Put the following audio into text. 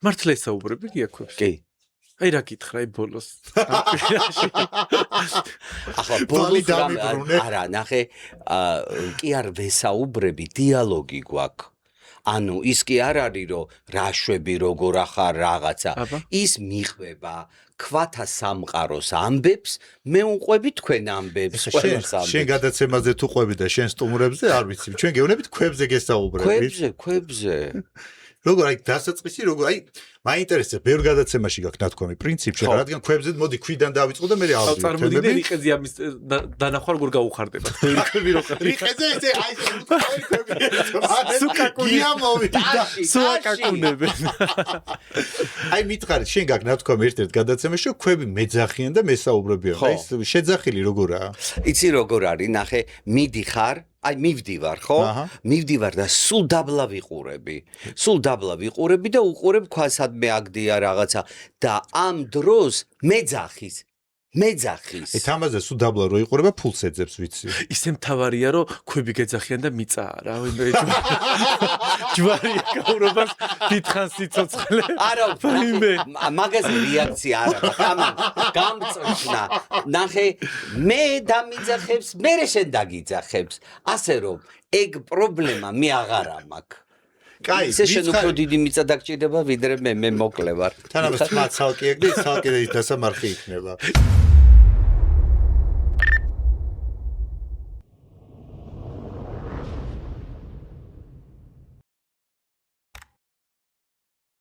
მართლა ესაუბრები გია ქვებს? კი. აი რა გითხრა აი ბოლოს. ახლა ბოლოს არა, ნახე, კი არ ვესაუბრები, დიალოგი გვაქვს. ანუ ის კი არ არის რომ რაშვები როგორ ახარ რაღაცა. ის მიყვება ქვათა სამყაროს ამბებს, მე უყვები თქვენ ამბებს. შენ გადაცემაზე თუ ყვები და შენ სტუმრებზე არ ვიცი. ჩვენ გეუბნებით ქვებზე გესაუბრებით. ქვებზე. როგორ აი დასაწყისი როგორ აი მაინტერესებს ბევრ გადაცემაში გაქვს ნათქვამი პრინციპში რადგან ქვებზე მოდი ქვიდან დავიწყო და მე ავიღე წარმოვიდი რიყეზე ამის დანახვა როგორ გაუხარდება ქვები რო ხარ რიყეზე ესე აი სუკაკუნებენ აი მითხარით შენ გაქვს ნათქვამი ერთ-ერთ გადაცემაში ქვები მეძახიან და მესაუბრებიან აი შეძახილი როგორაა იცი როგორ არის ნახე მიდიხარ აი მივდივარ ხო? მივდივარ და სულ დაბლა ვიყურები. სულ დაბლა ვიყურები და უყურებ ქვასადმე აგდია რაღაცა და ამ დროს მეძახის. ეს ამაზე სულ დაბლა რო იყურება ფულს ეძებს ვიცი. ისე მთავარია რომ ქვები გეძახიან და მიწაა რა. ჯვარია გაურობას დიდხანს სიცოცხლე. არა, მაგაზე რეაქცია არა, ამან გამწრჩნა. ნახე, მე დამიძახებს, მე შენ დაგიძახებს. ასე რომ, ეგ პრობლემა მე აღარა მაქვს. კაი, ისე შენ უფრო დიდი მიწა დაგჭირდება, ვიდრე მე მოკლე ვარ. თანამედროვე ცალკე ეგ და ცალკე დასამარხი იქნება.